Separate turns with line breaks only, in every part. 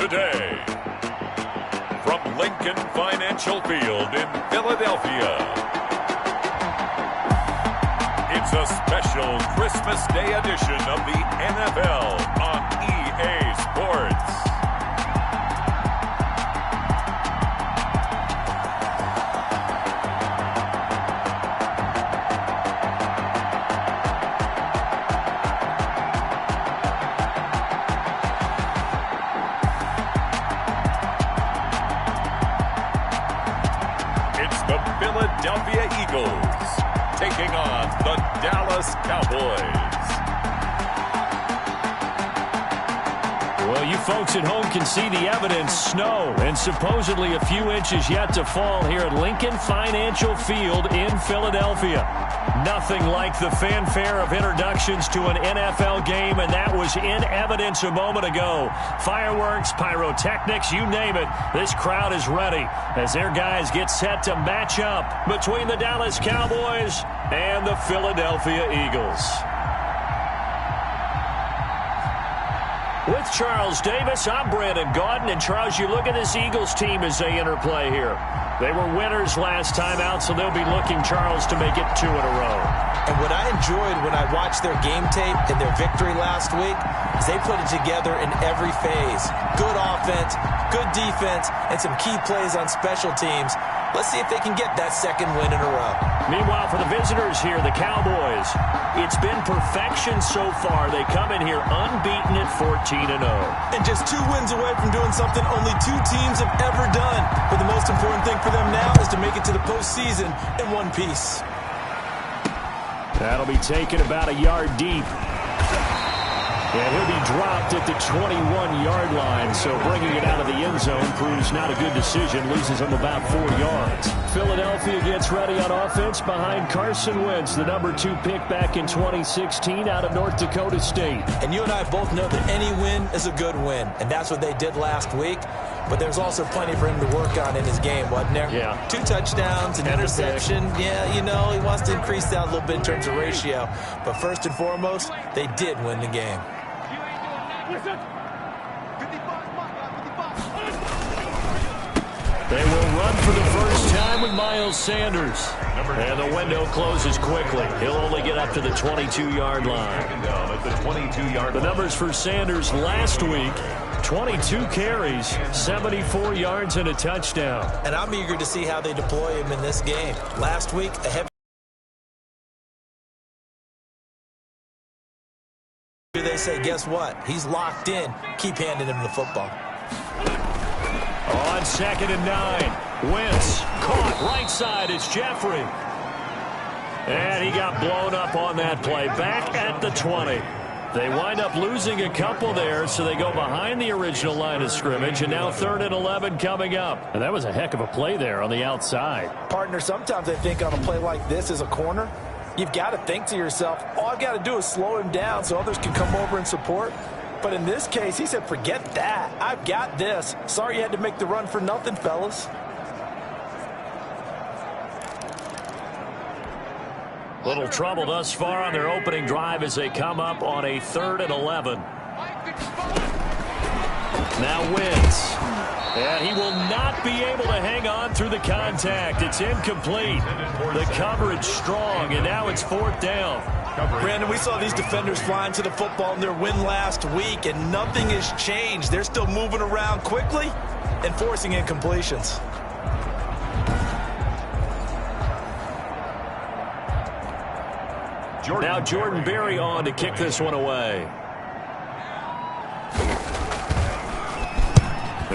today, from Lincoln Financial Field in Philadelphia, it's a special Christmas Day edition of the NFL on EA Sports. Philadelphia Eagles taking on the Dallas Cowboys.
Well, you folks at home can see the evidence. Snow and supposedly a few inches yet to fall here at Lincoln Financial Field in Philadelphia. Nothing like the fanfare of introductions to an NFL game, and that was in evidence a moment ago. Fireworks, pyrotechnics, you name it. This crowd is ready as their guys get set to match up between the Dallas Cowboys and the Philadelphia Eagles. With Charles Davis, I'm Brandon Gaudin. And Charles, you look at this Eagles team as they interplay here. They were winners last time out, so they'll be looking, Charles, to make it 2 in a row.
And what I enjoyed when I watched their game tape and their victory last week is they put it together in every phase. Good offense, good defense, and some key plays on special teams. Let's see if they can get that second win in a row.
Meanwhile, for the visitors here, the Cowboys, it's been perfection so far. They come in here unbeaten at 14-0.
And just 2 wins away from doing something only 2 teams have ever done. But the most important thing for them now is to make it to the postseason in one piece.
That'll be taken about a yard deep. And he'll be dropped at the 21-yard line, so bringing it out of the end zone proves not a good decision, loses him about 4 yards. Philadelphia gets ready on offense behind Carson Wentz, the number 2 pick back in 2016 out of North Dakota State.
And you and I both know that any win is a good win, and that's what they did last week. But there's also plenty for him to work on in his game, wasn't there?
Yeah.
2 touchdowns, an interception. Yeah, you know, he wants to increase that a little bit in terms of ratio. But first and foremost, they did win the game.
They will run for the first time with Miles Sanders. And the window closes quickly. He'll only get up to the 22-yard line. The numbers for Sanders last week, 22 carries, 74 yards, and a touchdown.
And I'm eager to see how they deploy him in this game. Last week, a heavy... They say, guess what? He's locked in. Keep handing him the football.
On 2nd and 9, Wentz caught right side. It's Jeffrey. And he got blown up on that play. Back at the 20. They wind up losing a couple there, so they go behind the original line of scrimmage, and now 3rd and 11 coming up. And that was a heck of a play there on the outside.
Partner, sometimes I think on a play like this as a corner, you've got to think to yourself, all I've got to do is slow him down so others can come over and support. But in this case, he said, forget that. I've got this. Sorry you had to make the run for nothing, fellas.
Little trouble thus far on their opening drive as they come up on a 3rd and 11. Now Wentz. And he will not be able to hang on through the contact. It's incomplete. The coverage strong, and now it's 4th down.
Brandon, we saw these defenders flying to the football in their win last week, and nothing has changed. They're still moving around quickly and forcing incompletions.
Now Jordan Berry on to kick this one away.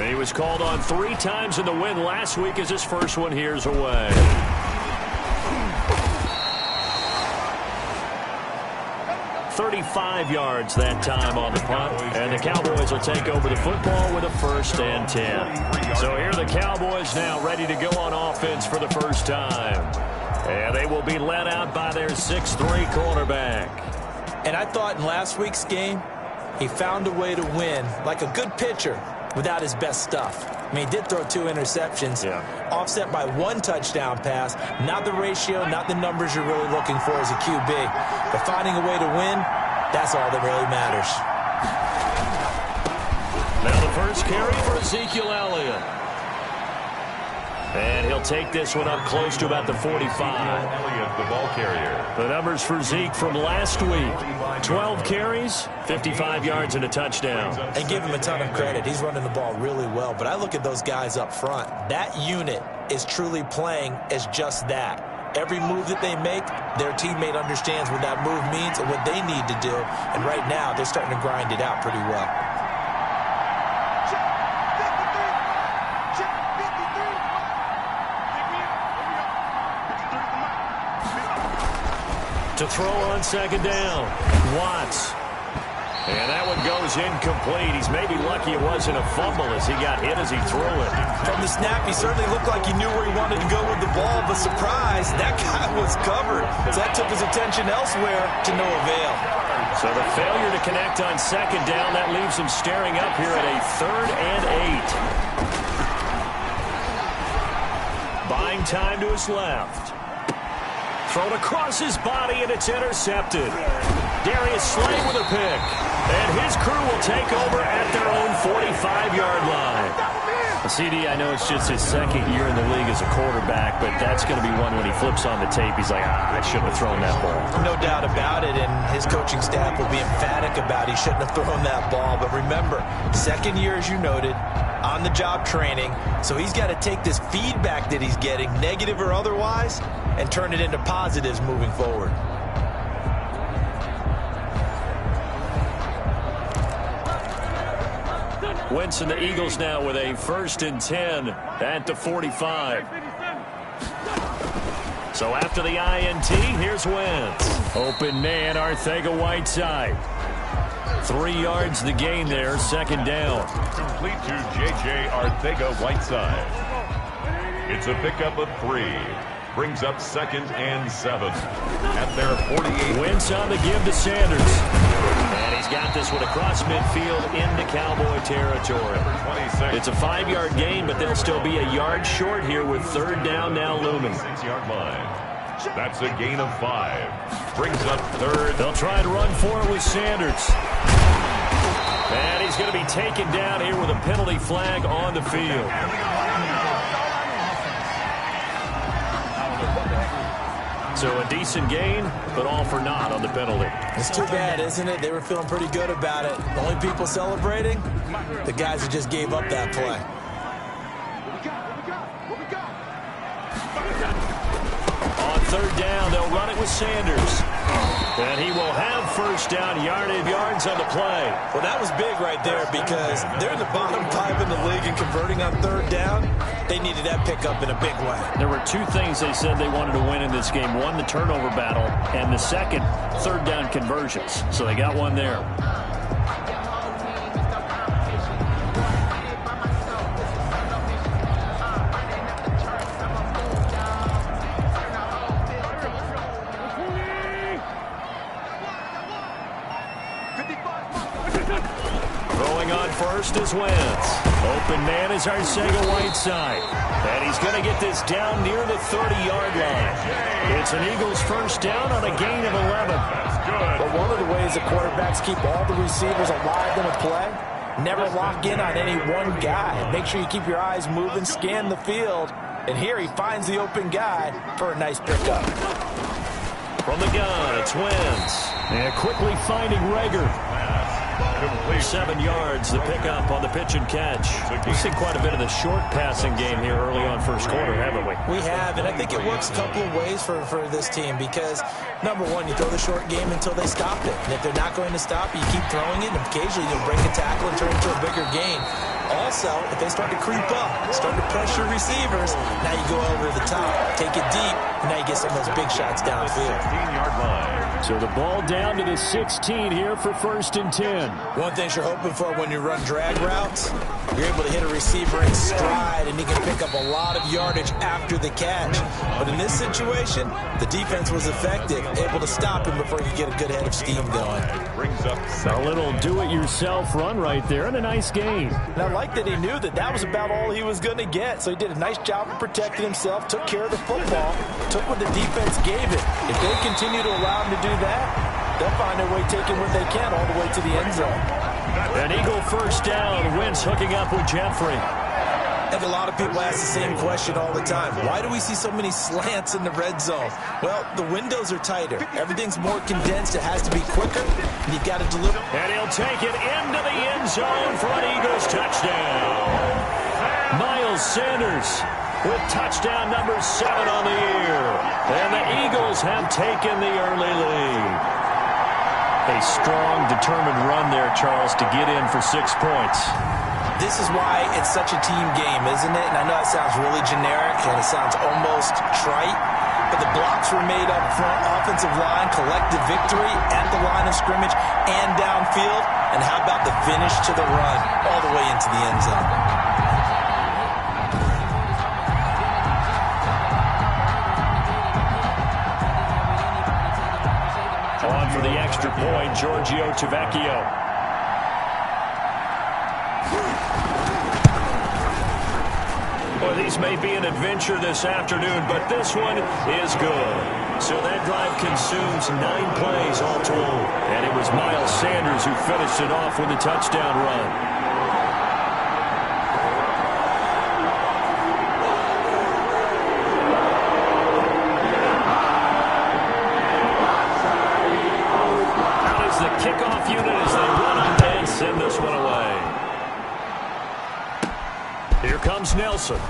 He was called on 3 times in the win last week as his first one here's away. .35 yards that time on the punt, and the Cowboys will take over the football with a 1st and 10. So here are the Cowboys now ready to go on offense for the first time. And they will be led out by their 6'3" cornerback.
And I thought in last week's game, he found a way to win like a good pitcher without his best stuff. I mean, he did throw 2 interceptions, offset by 1 touchdown pass. Not the ratio, not the numbers you're really looking for as a QB. But finding a way to win, that's all that really matters.
Now the first carry for Ezekiel Elliott. And he'll take this one up close to about the 45.
Elliott, the ball carrier.
The numbers for Zeke from last week. 12 carries, 55 yards, and a touchdown.
And give him a ton of credit. He's running the ball really well. But I look at those guys up front. That unit is truly playing as just that. Every move that they make, their teammate understands what that move means and what they need to do. And right now, they're starting to grind it out pretty well.
To throw on second down, Watts. And that one goes incomplete. He's maybe lucky it wasn't a fumble as he got hit as he threw it.
From the snap, he certainly looked like he knew where he wanted to go with the ball, but surprise, that guy was covered. So that took his attention elsewhere to no avail.
So the failure to connect on second down, that leaves him staring up here at a 3rd and 8. Buying time to his left. Thrown across his body, and it's intercepted. Darius Slay with a pick. And his crew will take over at their own 45-yard line. CD, I know it's just his second year in the league as a quarterback, but that's going to be one when he flips on the tape. He's like, I shouldn't have thrown that ball.
No doubt about it, and his coaching staff will be emphatic about he shouldn't have thrown that ball. But remember, second year, as you noted, on-the-job training, so he's got to take this feedback that he's getting, negative or otherwise, and turn it into positives moving forward.
Wentz and the Eagles now with a 1st and 10 at the 45. So after the INT, here's Wentz. Open man, Arcega-Whiteside. 3 yards the gain there, 2nd down.
Complete to J.J. Arcega-Whiteside. It's a pickup of 3. Brings up 2nd and 7 at their 48.
Wentz on the give to Sanders. And he's got this one across midfield into Cowboy territory. It's a 5-yard gain, but they'll still be a yard short here with 3rd down now looming.
6-yard line. That's a gain of 5. Brings up 3rd.
They'll try and run for it with Sanders. And he's going to be taken down here with a penalty flag on the field. So a decent gain, but all for naught on the penalty.
It's too bad, isn't it? They were feeling pretty good about it. The only people celebrating, the guys who just gave up that play.
On 3rd down, they'll run it with Sanders. And he will have 1st down yards on the play.
Well, that was big right there because they're in the bottom 5 in the league and converting on 3rd down. They needed that pickup in a big way.
There were 2 things they said they wanted to win in this game. One, the turnover battle, and the second, 3rd down conversions. So they got one there. First is Wentz. Open man is Arcega-Whiteside. And he's going to get this down near the 30-yard line. It's an Eagles 1st down on a gain of 11.
But one of the ways the quarterbacks keep all the receivers alive in a play, never lock in on any one guy. Make sure you keep your eyes moving, scan the field. And here he finds the open guy for a nice pickup.
From the gun, it's Wentz. And quickly finding Rager. 7 yards, the pickup on the pitch and catch. We've seen quite a bit of the short passing game here early on 1st quarter, haven't we?
We have, and I think it works a couple of ways for this team because, number one, you throw the short game until they stop it. And if they're not going to stop it, you keep throwing it, and occasionally you'll break a tackle and turn it into a bigger gain. Also, if they start to creep up, start to pressure receivers, now you go over the top, take it deep, and now you get some of those big shots downfield.
16-yard line.
So the ball down to the 16 here for 1st and 10.
One thing you're hoping for when you run drag routes, you're able to hit a receiver in stride, and he can pick up a lot of yardage after the catch. But in this situation, the defense was effective, able to stop him before you get a good head of steam going.
Brings up
a little do-it-yourself run right there, and a nice gain.
And I like that he knew that was about all he was going to get, so he did a nice job of protecting himself, took care of the football, took what the defense gave it. If they continue to allow him to do that, they'll find their way taking what they can all the way to the end zone.
An Eagle first down. Wentz hooking up with Jeffrey.
I think a lot of people ask the same question all the time. Why do we see so many slants in the red zone? Well, the windows are tighter. Everything's more condensed. It has to be quicker. And you've got to deliver.
And he'll take it into the end zone for an Eagles touchdown. Miles Sanders with touchdown number 7 on the year. And the Eagles have taken the early lead. A strong, determined run there, Charles, to get in for 6 points.
This is why it's such a team game, isn't it? And I know it sounds really generic and it sounds almost trite, but the blocks were made up front, offensive line, collective victory at the line of scrimmage and downfield. And how about the finish to the run all the way into the end zone?
On for the extra point, Giorgio Tavecchio. Well, these may be an adventure this afternoon, but this one is good. So that drive consumes 9 plays all told. And it was Miles Sanders who finished it off with a touchdown run. Out is the kickoff unit as they run up and send this one away. Here comes Nelson.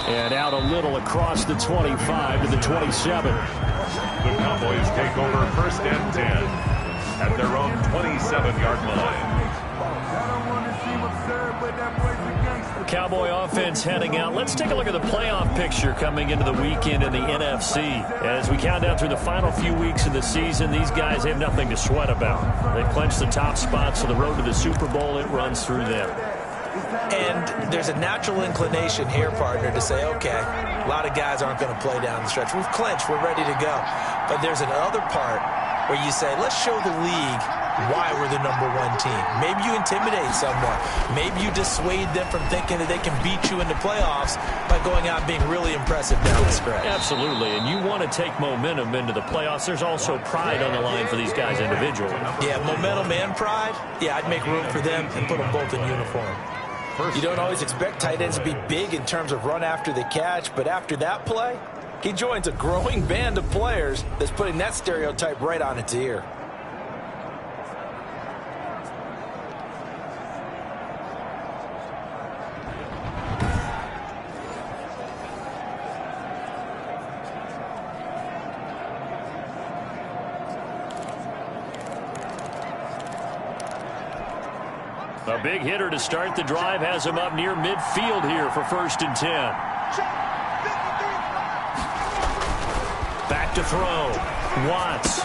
And out a little across the 25 to the 27.
The Cowboys take over 1st and 10 at their own 27-yard line.
Cowboy offense heading out. Let's take a look at the playoff picture coming into the weekend in the NFC. As we count down through the final few weeks of the season, these guys have nothing to sweat about. They've clinched the top spots, so the road to the Super Bowl, it runs through them.
And there's a natural inclination here, partner, to say, okay, a lot of guys aren't going to play down the stretch. We've clinched. We're ready to go. But there's another part where you say, let's show the league why we're the #1 team. Maybe you intimidate someone. Maybe you dissuade them from thinking that they can beat you in the playoffs by going out and being really impressive down the stretch.
Absolutely, and you want to take momentum into the playoffs. There's also pride on the line for these guys individually.
Yeah, momentum and pride. Yeah, I'd make room for them and put them both in uniform. You don't always expect tight ends to be big in terms of run after the catch, but after that play, he joins a growing band of players that's putting that stereotype right on its ear.
A big hitter to start the drive has him up near midfield here for 1st and 10. Back to throw. Watts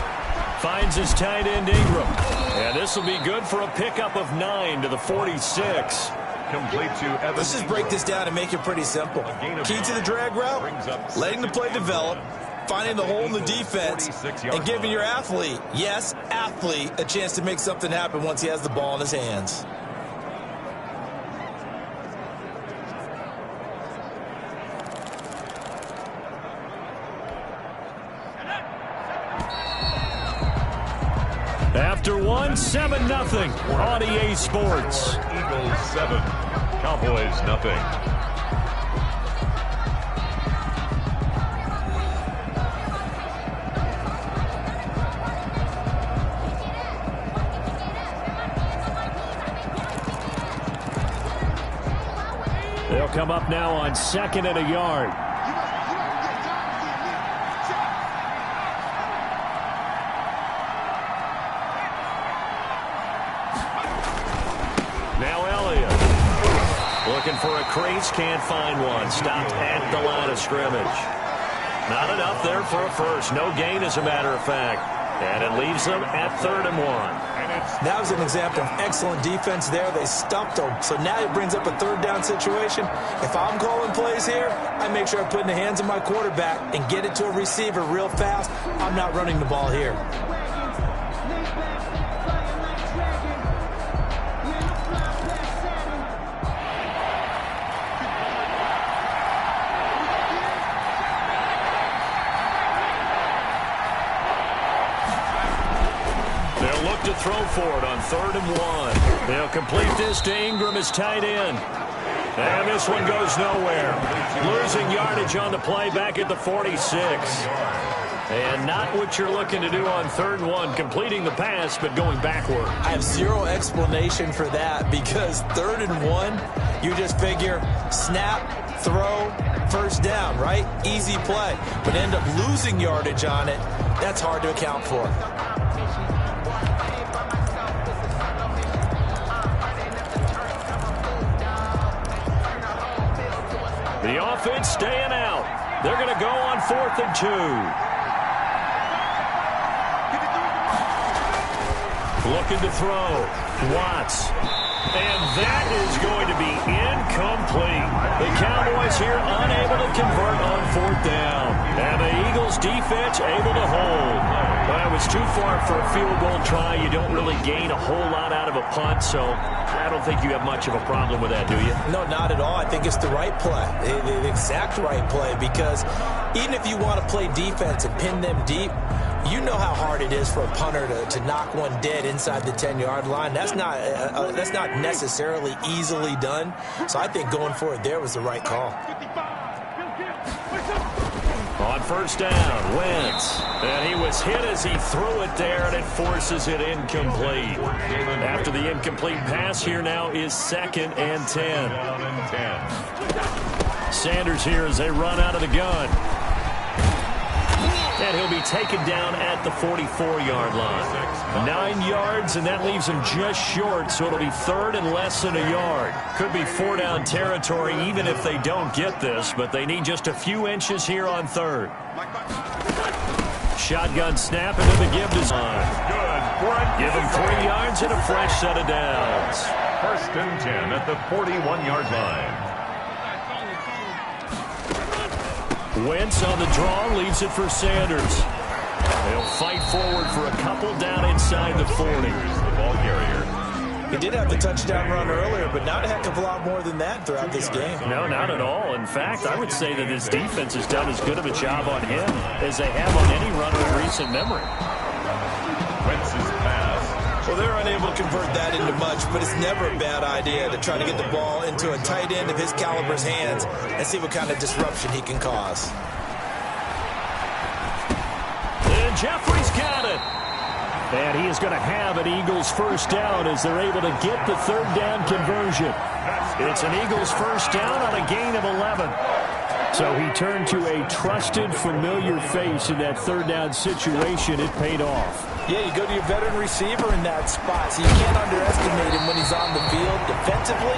finds his tight end Ingram. And this will be good for a pickup of 9 to the 46.
Complete to Evans.
Let's just break this down and make it pretty simple. Key to the drag route, letting the play develop, finding the hole in the defense, and giving your athlete, yes, athlete, a chance to make something happen once he has the ball in his hands.
After one, 7-0 on EA Sports.
Eagles 7, Cowboys nothing.
They'll come up now on 2nd and a yard. Looking for a crease, can't find one. Stopped at the line of scrimmage. Not enough there for a first. No gain, as a matter of fact. And it leaves them at 3rd and 1.
That was an example of excellent defense there. They stumped them. So now it brings up a 3rd down situation. If I'm calling plays here, I make sure I put it in the hands of my quarterback and get it to a receiver real fast. I'm not running the ball here.
They'll They'll look to throw for it on 3rd and 1. They'll complete this to Ingram as tight end. And this one goes nowhere. Losing yardage on the play back at the 46. And not what you're looking to do on 3rd and 1, completing the pass, but going backward.
I have zero explanation for that because 3rd and 1, you just figure snap, throw, first down, right? Easy play. But end up losing yardage on it. That's hard to account for.
The offense staying out. They're going to go on 4th and 2. Looking to throw. Watts. And that is going to be incomplete. The Cowboys here unable to convert on 4th down. And the Eagles defense able to hold. Well, it was too far for a field goal try. You don't really gain a whole lot out of a punt, so I don't think you have much of a problem with that, do you?
No, not at all. I think it's the right play, the exact right play, because even if you want to play defense and pin them deep, you know how hard it is for a punter to knock one dead inside the 10-yard line. That's not necessarily easily done. So I think going for it there was the right call.
On 1st down, Wentz. And he was hit as he threw it there, and it forces it incomplete. After the incomplete pass, here now is 2nd and 10. Sanders here as they run out of the gun. And he'll be taken down at the 44-yard line. 9 yards, and that leaves him just short, so it'll be 3rd and less than a yard. Could be 4-down territory even if they don't get this, but they need just a few inches here on 3rd. Shotgun snap into the give to Zahn. Give him 3 yards and a fresh set of downs.
1st and 10 at the 41-yard line.
Wentz on the draw, leaves it for Sanders. They'll fight forward for a couple down inside the 40.
The ball carrier.
He did have the touchdown run earlier, but not a heck of a lot more than that throughout this game.
No, not at all. In fact, I would say that his defense has done as good of a job on him as they have on any runner in recent memory.
Wentz's pass.
Well, they're unable to convert that into much, but it's never a bad idea to try to get the ball into a tight end of his caliber's hands and see what kind of disruption he can cause.
And Jeffrey's got it. And he is going to have an Eagles 1st down as they're able to get the 3rd down conversion. It's an Eagles 1st down on a gain of 11. So he turned to a trusted, familiar face in that 3rd down situation. It paid off.
Yeah, you go to your veteran receiver in that spot, so you can't underestimate him when he's on the field defensively.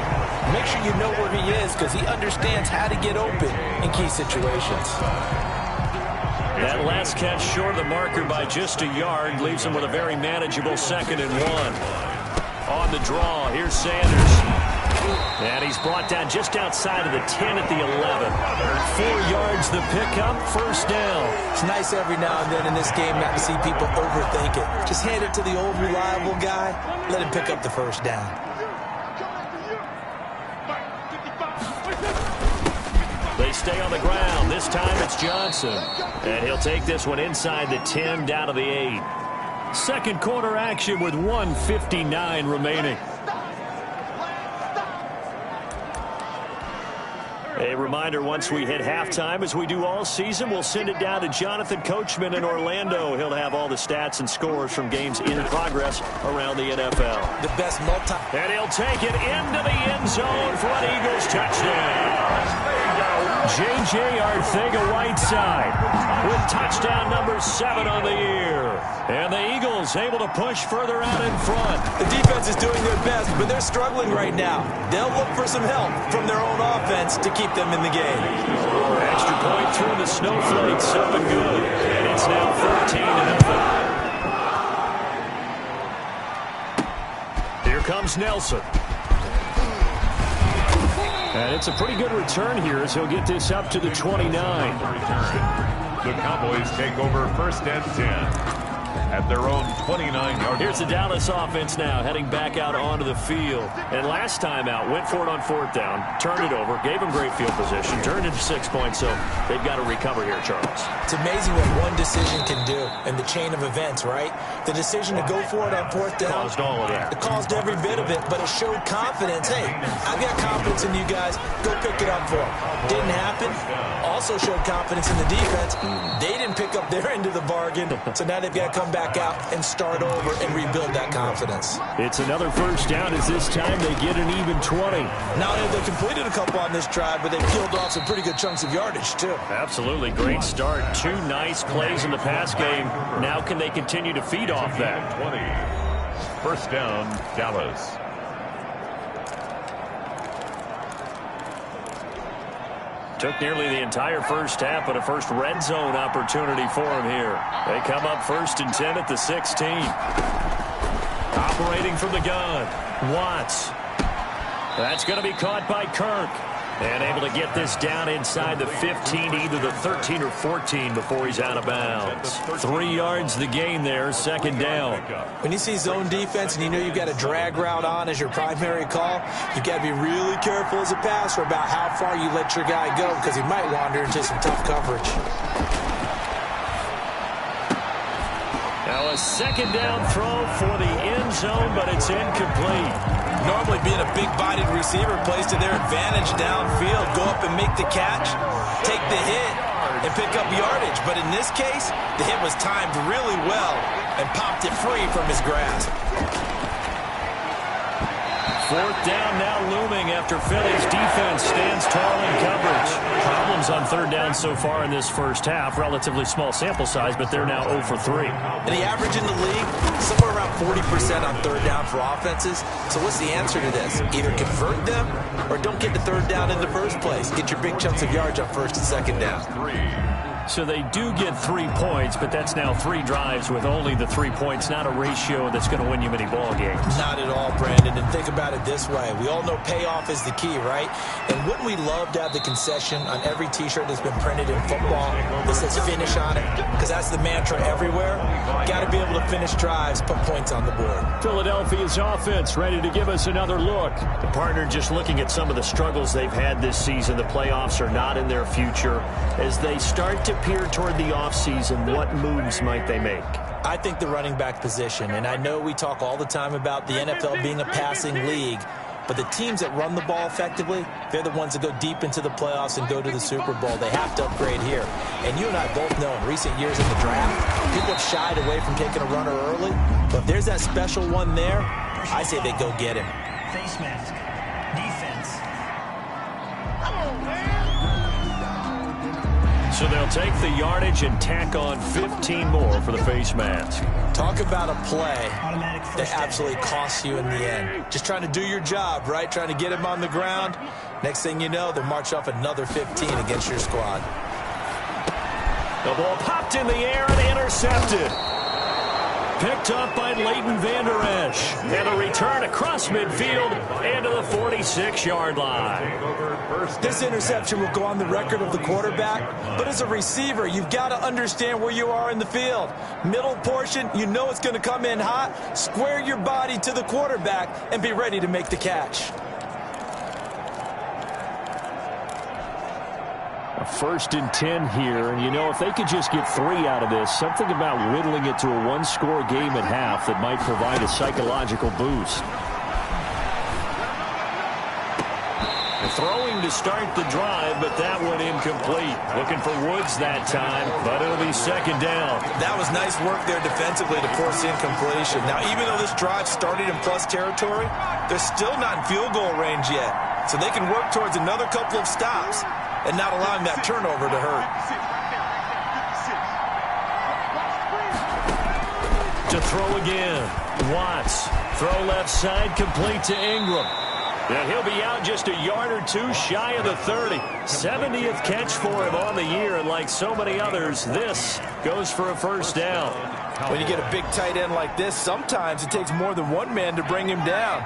Make sure you know where he is because he understands how to get open in key situations.
That last catch short of the marker by just a yard leaves him with a very manageable 2nd and 1. On the draw, here's Sanders. And he's brought down just outside of the 10 at the 11. 4 yards the pickup, 1st down.
It's nice every now and then in this game not to see people overthink it. Just hand it to the old reliable guy. Let him pick up the 1st down.
They stay on the ground. This time it's Johnson. And he'll take this one inside the 10 down to the 8. 2nd quarter action with 1:59 remaining. A reminder, once we hit halftime, as we do all season, we'll send it down to Jonathan Coachman in Orlando. He'll have all the stats and scores from games in progress around the NFL.
The best
And he'll take it into the end zone for an Eagles touchdown. J.J. Arcega-Whiteside with touchdown number 7 on the year. And the Eagles able to push further out in front.
The defense is doing their best, but they're struggling right now. They'll look for some help from their own offense to keep them in the game.
Extra point through the snowflakes, up and good. And it's now 13-0. Here comes Nelson. And it's a pretty good return here as he'll get this up to the 29.
The Cowboys take over 1st and 10. at their own 29-yard line.
Here's the Dallas offense now heading back out onto the field. And last time out, went for it on 4th down, turned it over, gave them great field position, turned into 6 points, so they've got to recover here, Charles.
It's amazing what one decision can do in the chain of events, right? The decision to go for it on 4th down.
Caused all of that.
It caused every bit of it, but it showed confidence. Hey, I've got confidence in you guys. Go pick it up for them. Didn't happen. Also showed confidence in the defense. They didn't pick up their end of the bargain, so now they've got to come back out and start over and rebuild that confidence.
It's another 1st down as this time they get an even 20.
Not only have they completed a couple on this drive, but they've peeled off some pretty good chunks of yardage, too.
Absolutely. Great start. 2 nice plays in the pass game. Now can they continue to feed off that?
20. 1st down, Dallas.
Took nearly the entire 1st half, but a first red zone opportunity for him here. They come up 1st and 10 at the 16. Operating from the gun, Watts. That's going to be caught by Kirk. And able to get this down inside the 15, either the 13 or 14 before he's out of bounds. 3 yards the gain there, 2nd down.
When you see zone defense and you know you've got a drag route on as your primary call, you've got to be really careful as a passer about how far you let your guy go because he might wander into some tough coverage.
Now a 2nd down throw for the end zone, but it's incomplete.
Normally being a big-bodied receiver plays to their advantage downfield. Go up and make the catch, take the hit, and pick up yardage. But in this case, the hit was timed really well and popped it free from his grasp.
4th down now looming after Philly's defense stands tall in coverage. Problems on 3rd down so far in this 1st half. Relatively small sample size, but they're now 0 for 3.
And the average in the league, somewhere around 40% on 3rd down for offenses. So what's the answer to this? Either convert them or don't get to 3rd down in the first place. Get your big chunks of yards on 1st and 2nd down.
So they do get 3 points, but that's now 3 drives with only the 3 points, not a ratio that's going to win you many ball games.
Not at all, Brandon. And think about it this way. We all know payoff is the key, right? And wouldn't we love to have the concession on every T-shirt that's been printed in football that says finish on it? Because that's the mantra everywhere. Got to be able to finish drives, put points on the board.
Philadelphia's offense ready to give us another look. The partner just looking at some of the struggles they've had this season. The playoffs are not in their future. As they start to peer toward the offseason, what moves might they make?
I think the running back position, and I know we talk all the time about the NFL being a passing league, but the teams that run the ball effectively, they're the ones that go deep into the playoffs and go to the Super Bowl. They have to upgrade here. And you and I both know in recent years in the draft, people have shied away from taking a runner early, but if there's that special one there, I say they go get him.
Face mask. Defense.
So they'll take the yardage and tack on 15 more for the face mask.
Talk about a play
Automatic
that
first down.
absolutely costs you in the end. Just trying to do your job, right? Trying to get him on the ground. Next thing you know, they'll march off another 15 against your squad.
The ball popped in the air and intercepted. Picked up by Leighton Vander Esch. And a return across midfield into the 46-yard line.
This interception will go on the record of the quarterback, but as a receiver, you've got to understand where you are in the field. Middle portion, you know it's going to come in hot. Square your body to the quarterback and be ready to make the catch.
A 1st and 10 here, and you know, if they could just get 3 out of this, something about whittling it to a one-score game at half that might provide a psychological boost. Throwing to start the drive, but that one incomplete. Looking for Woods that time, but it'll be 2nd down.
That was nice work there defensively to force incompletion. Now, even though this drive started in plus territory, they're still not in field goal range yet. So they can work towards another couple of stops and not allowing that turnover to hurt.
To throw again. Watts. Throw left side, complete to Ingram. And he'll be out just a yard or 2 shy of the 30. 70th catch for him on the year, and like so many others, this goes for a 1st down.
When you get a big tight end like this, sometimes it takes more than one man to bring him down.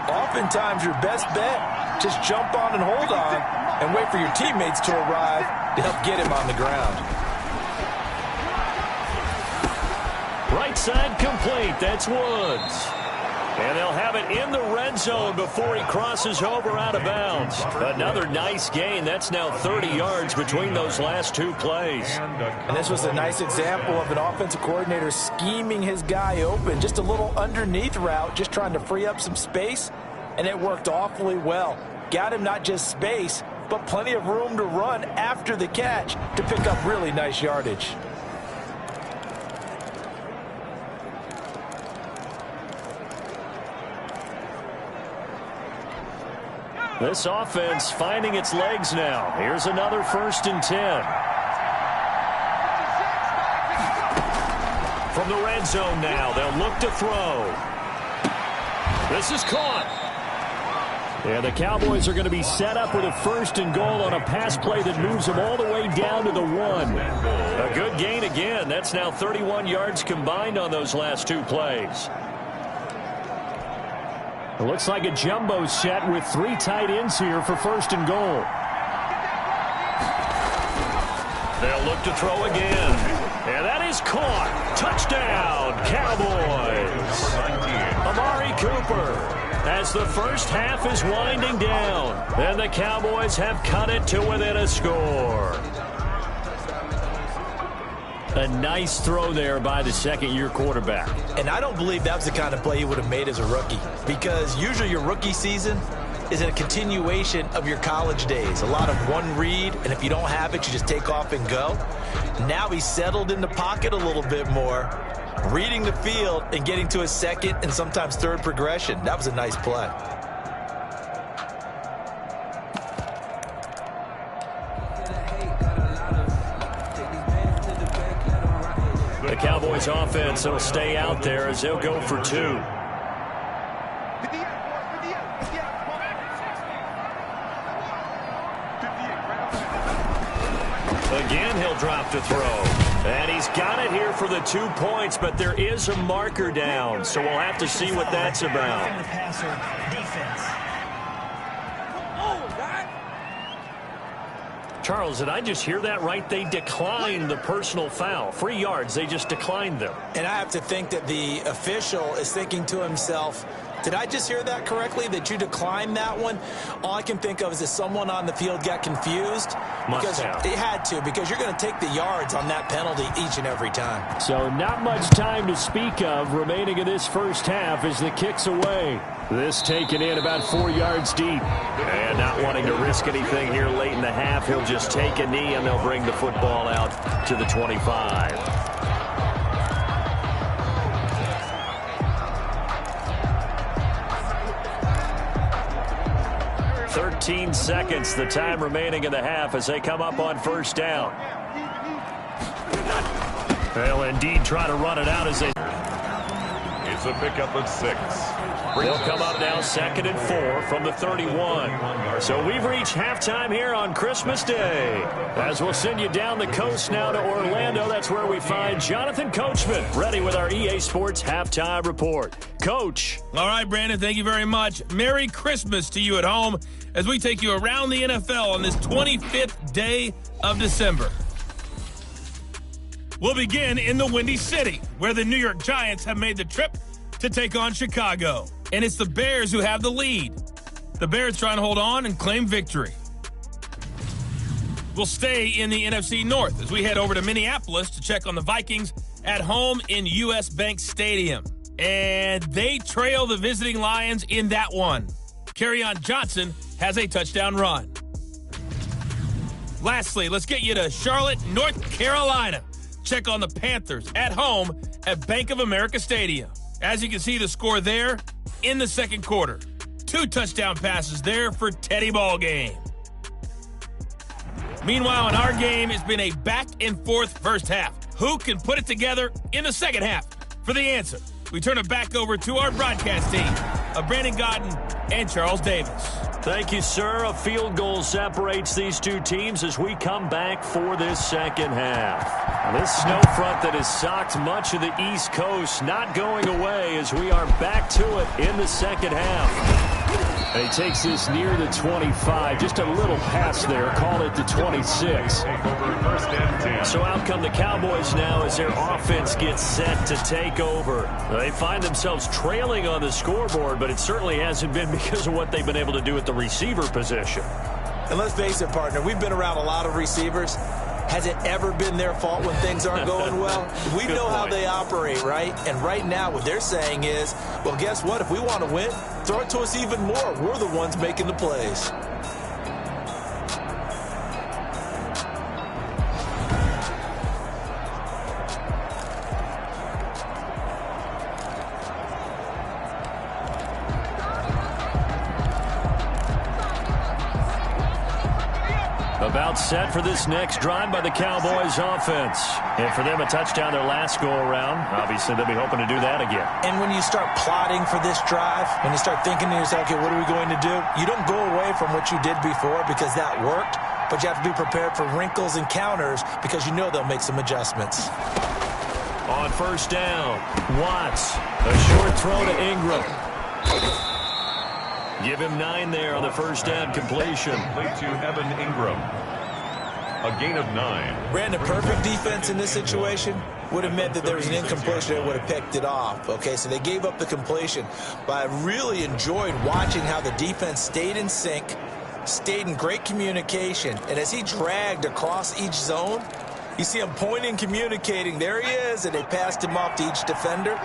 Oftentimes, your best bet, just jump on and hold on and wait for your teammates to arrive to help get him on the ground.
Right right side complete. That's Woods. And they'll have it in the red zone before he crosses over out of bounds. Another nice gain. That's now 30 yards between those last two plays.
And this was a nice example of an offensive coordinator scheming his guy open. Just a little underneath route, just trying to free up some space. And it worked awfully well. Got him not just space, but plenty of room to run after the catch to pick up really nice yardage.
This offense finding its legs now. Here's another 1st and 10. From the red zone now, they'll look to throw. This is caught. And the Cowboys are going to be set up with a 1st and goal on a pass play that moves them all the way down to the 1. A good gain again. That's now 31 yards combined on those last two plays. It looks like a jumbo set with 3 tight ends here for 1st and goal. They'll look to throw again. And that is caught. Touchdown, Cowboys. Amari Cooper. As the first half is winding down, and the Cowboys have cut it to within a score. A nice throw there by the second-year quarterback.
And I don't believe that was the kind of play he would have made as a rookie, because usually your rookie season is a continuation of your college days. A lot of one read, and if you don't have it, you just take off and go. Now he's settled in the pocket a little bit more, reading the field and getting to his second and sometimes third progression. That was a nice play.
The Cowboys offense will stay out there as they'll go for 2. Again, he'll drop to throw. And he's got it here for the 2 points, but there is a marker down, so we'll have to see what that's about. Charles, did I just hear that right? They declined the personal foul. 3 yards, they just declined them.
And I have to think that the official is thinking to himself, did I just hear that correctly, that you declined that one? All I can think of is that someone on the field got confused.
Must have.
It had to, because you're going to take the yards on that penalty each and every time.
So not much time to speak of remaining in this first half as the kick's away. This taken in about 4 yards deep. And not wanting to risk anything here late in the half, he'll just take a knee and they'll bring the football out to the 25. 13 seconds, the time remaining in the half as they come up on 1st down. They'll indeed try to run it out as they...
It's a pickup of 6.
They'll come up now 2nd and 4 from the 31. So we've reached halftime here on Christmas Day. As we'll send you down the coast now to Orlando, that's where we find Jonathan Coachman, ready with our EA Sports Halftime Report. Coach.
All right, Brandon, thank you very much. Merry Christmas to you at home as we take you around the NFL on this 25th day of December. We'll begin in the Windy City, where the New York Giants have made the trip to take on Chicago. And it's the Bears who have the lead. The Bears trying to hold on and claim victory. We'll stay in the NFC North as we head over to Minneapolis to check on the Vikings at home in U.S. Bank Stadium. And they trail the visiting Lions in that one. Kerryon Johnson has a touchdown run. Lastly, let's get you to Charlotte, North Carolina. Check on the Panthers at home at Bank of America Stadium. As you can see, the score there in the second quarter. 2 touchdown passes there for Teddy Ballgame. Meanwhile, in our game, it's been a back-and-forth first half. Who can put it together in the second half? For the answer, we turn it back over to our broadcast team of Brandon Godden and Charles Davis.
Thank you, sir. A field goal separates these two teams as we come back for this second half. Now, this snow front that has socked much of the East Coast not going away as we are back to it in the second half. And he takes this near the 25. Just a little pass there. Call it the 26. So out come the Cowboys now as their offense gets set to take over. They find themselves trailing on the scoreboard, but it certainly hasn't been because of what they've been able to do at the receiver position.
And let's face it, partner, we've been around a lot of receivers. Has it ever been their fault when things aren't going well? We know how they operate, right? And right now what they're saying is, well, guess what? If we want to win, throw it to us even more. We're the ones making the plays.
About set for this next drive by the Cowboys offense. And for them, a touchdown their last go-around. Obviously, they'll be hoping to do that again.
And when you start plotting for this drive, when you start thinking to yourself, okay, what are we going to do? You don't go away from what you did before because that worked, but you have to be prepared for wrinkles and counters because you know they'll make some adjustments.
On first down, Watts. A short throw to Ingram. Give him 9 there on the first down completion.
Complete to Evan Ingram. A gain of 9.
Brandon, perfect defense in this situation would have meant that there was an incompletion that would have picked it off. Okay, so they gave up the completion. But I really enjoyed watching how the defense stayed in sync, stayed in great communication. And as he dragged across each zone, you see him pointing, communicating. There he is, and they passed him off to each defender.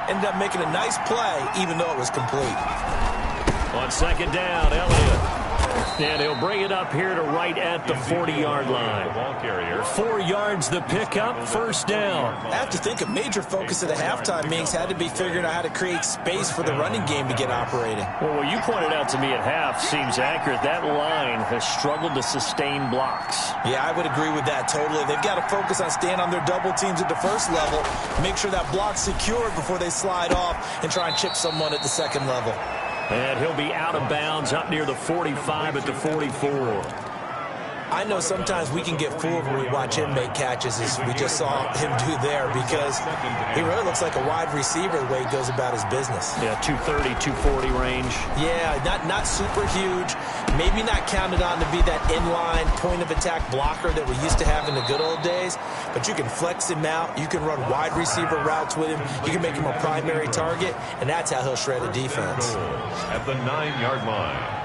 Ended up making a nice play, even though it was complete.
On second down, Elliott. And he'll bring it up here to right at the 40-yard line.
Ball carrier.
4 yards the pickup, first down.
I have to think a major focus of the halftime meetings had to be figuring out how to create space for the running game to get operating.
Well, what you pointed out to me at half seems accurate. That line has struggled to sustain blocks.
Yeah, I would agree with that totally. They've got to focus on staying on their double teams at the first level, make sure that block's secured before they slide off and try and chip someone at the second level.
And he'll be out of bounds up near the 45 at the 44.
I know sometimes we can get fooled when we watch him make catches, as we just saw him do there, because he really looks like a wide receiver the way he goes about his business.
Yeah, 230, 240 range.
Yeah, not super huge. Maybe not counted on to be that inline point-of-attack blocker that we used to have in the good old days, but you can flex him out. You can run wide receiver routes with him. You can make him a primary target, and that's how he'll shred a defense.
At the 9-yard line.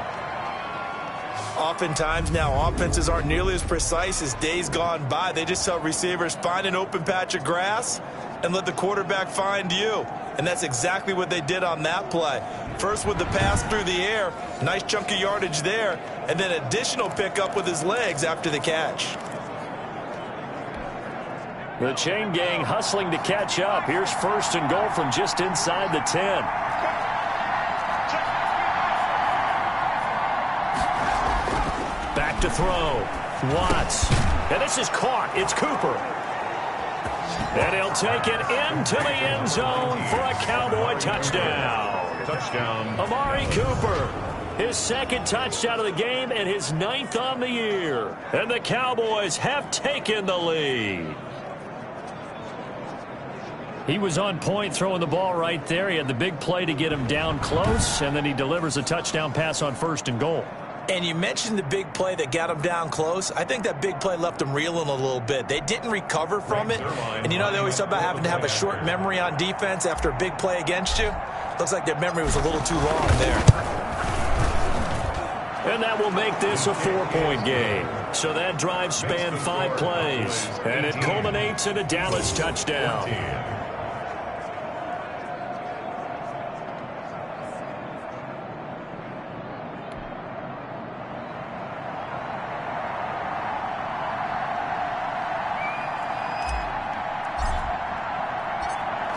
Oftentimes now, offenses aren't nearly as precise as days gone by. They just tell receivers, find an open patch of grass and let the quarterback find you. And that's exactly what they did on that play. First with the pass through the air, nice chunk of yardage there, and then additional pickup with his legs after the catch.
The chain gang hustling to catch up. Here's first and goal from just inside the 10. Back to throw. Watts. And this is caught. It's Cooper. And he'll take it into the end zone for a Cowboy touchdown.
Touchdown.
Amari Cooper. His second touchdown of the game and his 9th on the year. And the Cowboys have taken the lead. He was on point throwing the ball right there. He had the big play to get him down close, and then he delivers a touchdown pass on first and goal.
And you mentioned the big play that got him down close. I think that big play left him reeling a little bit. They didn't recover from it. And you know, they always talk about having to have a short memory on defense after a big play against you. Looks like their memory was a little too long there.
And that will make this a 4-point game. So that drive spanned 5 plays. And it culminates in a Dallas touchdown.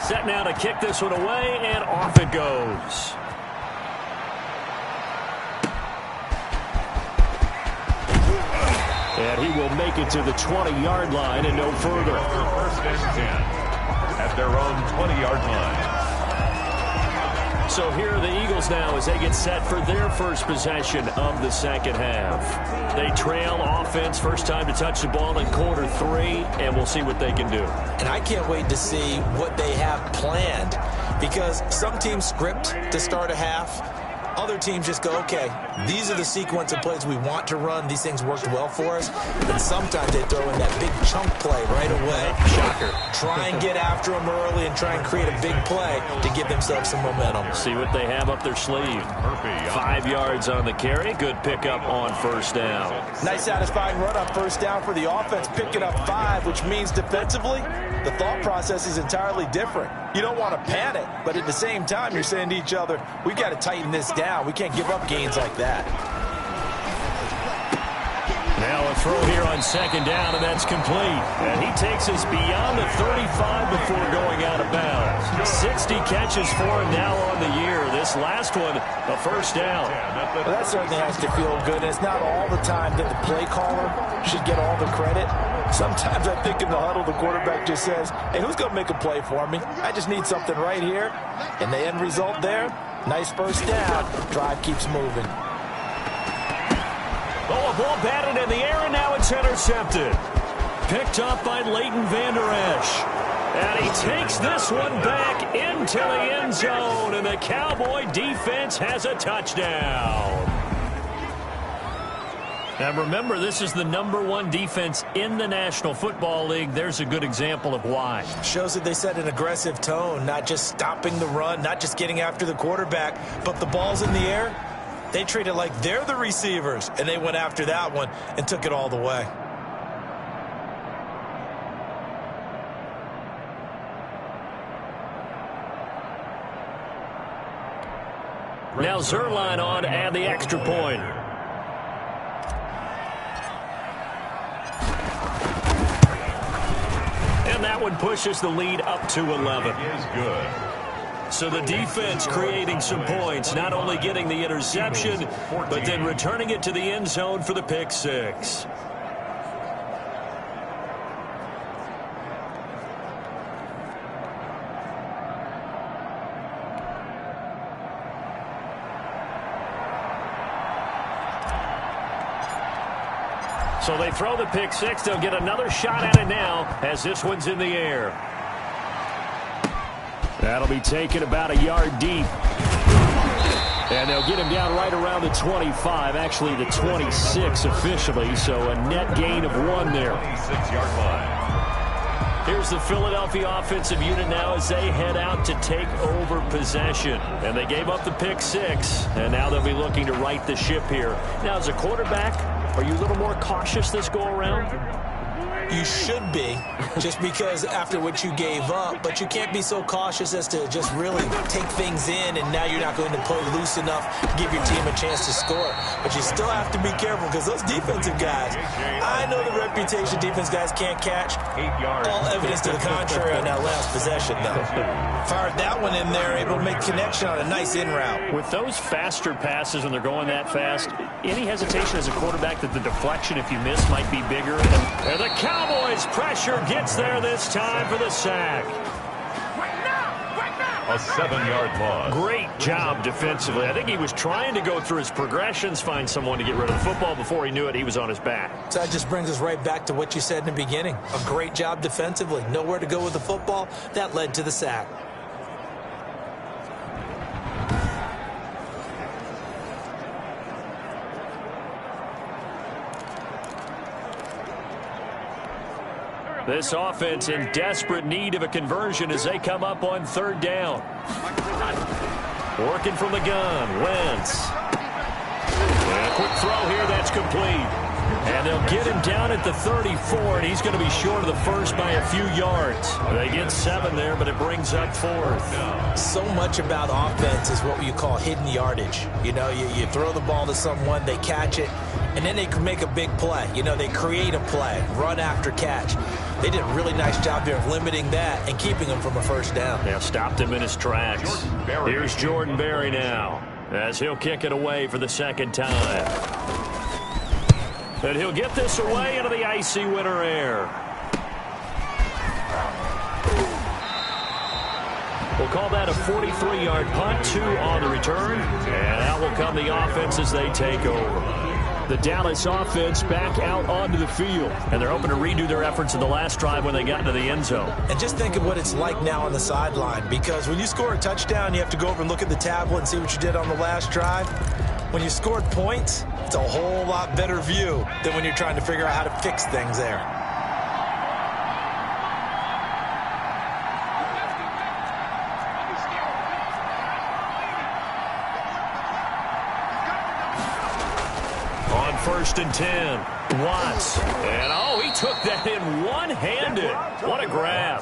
Set now to kick this one away, and off it goes. And he will make it to the 20-yard line and no further.
First and 10 at their own 20-yard line.
So here are the Eagles now as they get set for their first possession of the second half. They trail offense, first time to touch the ball in quarter 3, and we'll see what they can do.
And I can't wait to see what they have planned, because some teams script to start a half. Other teams just go, okay, these are the sequence of plays we want to run. These things worked well for us. And sometimes they throw in that big chunk play right away.
Shocker.
Try and get after them early and try and create a big play to give themselves some momentum.
See what they have up their sleeve. 5 yards on the carry. Good pickup on first down.
Nice satisfying run on first down for the offense, picking up 5, which means defensively, the thought process is entirely different. You don't want to panic, but at the same time, you're saying to each other, we've got to tighten this down. We can't give up gains like that.
Now a throw here on second down, and that's complete. And he takes us beyond the 35 before going out of bounds. 60 catches for him now on the year. This last one, a first down.
Well, that certainly has to feel good. And it's not all the time that the play caller should get all the credit. Sometimes I think in the huddle, the quarterback just says, hey, who's going to make a play for me? I just need something right here. And the end result there, nice first down. Drive keeps moving.
Oh, a ball batted in the air, and now it's intercepted. Picked up by Leighton Vander Esch. And he takes this one back into the end zone, and the Cowboy defense has a touchdown. Now remember, this is the #1 defense in the National Football League. There's a good example of why.
Shows that they set an aggressive tone, not just stopping the run, not just getting after the quarterback, but the ball's in the air. They treat it like they're the receivers, and they went after that one and took it all the way.
Now Zerline on to add the extra point. And that one pushes the lead up to 11.
Is good.
So the defense creating some points, not only getting the interception, but then returning it to the end zone for the pick six. So they throw the pick six. They'll get another shot at it now as this one's in the air. That'll be taken about a yard deep. And they'll get him down right around the 25, actually the 26 officially, so a net gain of 1 there.
26-yard line.
Here's the Philadelphia offensive unit now as they head out to take over possession. And they gave up the pick six, and now they'll be looking to right the ship here. Now, as a quarterback, are you a little more cautious this go-around?
You should be, just because after what you gave up, but you can't be so cautious as to just really take things in, and now you're not going to play loose enough to give your team a chance to score. But you still have to be careful because those defensive guys, I know the reputation defense guys can't catch.
8 yards.
All evidence to the contrary on that last possession, though. Fired that one in there, able to make connection on a nice in route.
With those faster passes when they're going that fast, any hesitation as a quarterback that the deflection, if you miss, might be bigger? And the Cowboys pressure gets there this time for the sack.
A 7-yard loss.
Great job defensively. I think he was trying to go through his progressions, find someone to get rid of the football. Before he knew it, he was on his back.
So that just brings us right back to what you said in the beginning. A great job defensively. Nowhere to go with the football. That led to the sack.
This offense in desperate need of a conversion as they come up on third down. Working from the gun, Wentz. And a quick throw here, that's complete. And they'll get him down at the 34, and he's going to be short of the first by a few yards. They get 7 there, but it brings up 4th.
So much about offense is what you call hidden yardage. You know, you throw the ball to someone, they catch it, and then they can make a big play. You know, they create a play, run after catch. They did a really nice job there of limiting that and keeping him from a first down.
Yeah, stopped him in his tracks. Here's Jordan Berry now as he'll kick it away for the second time. And he'll get this away into the icy winter air. We'll call that a 43-yard punt, 2 on the return. And out will come the offense as they take over. The Dallas offense back out onto the field. And they're hoping to redo their efforts in the last drive when they got into the end zone.
And just think of what it's like now on the sideline, because when you score a touchdown, you have to go over and look at the tablet and see what you did on the last drive. When you scored points, it's a whole lot better view than when you're trying to figure out how to fix things there.
First and 10. Watts. And, he took that in one-handed. What a grab.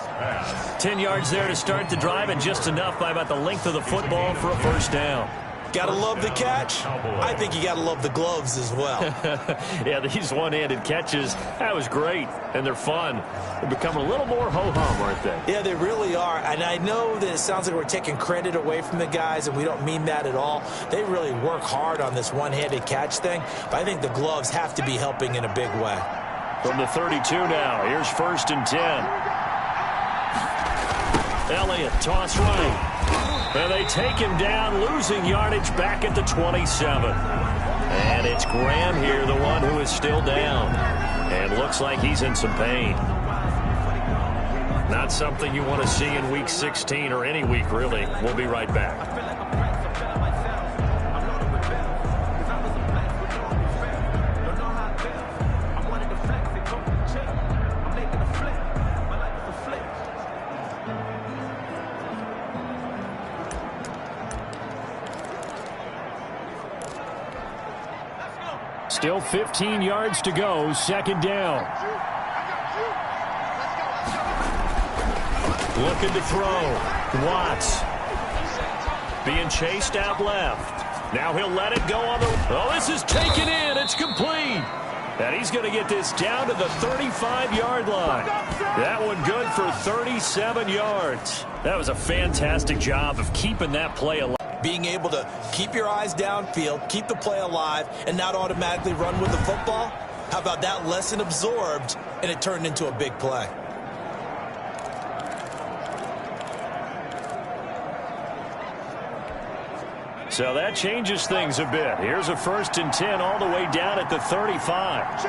10 yards there to start the drive, and just enough by about the length of the football for a first down.
Gotta love the catch. I think you gotta love the gloves as well.
Yeah, these one-handed catches, that was great, and they're fun. They become a little more ho-hum, aren't they?
Yeah, they really are. And I know that it sounds like we're taking credit away from the guys, and we don't mean that at all. They really work hard on this one-handed catch thing, but I think the gloves have to be helping in a big way.
From the 32 now, here's first and 10. Elliott, toss right. And they take him down, losing yardage back at the 27. And it's Graham here, the one who is still down. And looks like he's in some pain. Not something you want to see in Week 16 or any week, really. We'll be right back. Still 15 yards to go, second down. Looking to throw. Watts. Being chased out left. Now he'll let it go on the... this is taken in. It's complete. And he's going to get this down to the 35-yard line. That one good for 37 yards. That was a fantastic job of keeping that play alive.
Being able to keep your eyes downfield, keep the play alive, and not automatically run with the football. How about that lesson absorbed, and it turned into a big play?
So that changes things a bit. Here's a first and 10 all the way down at the 35.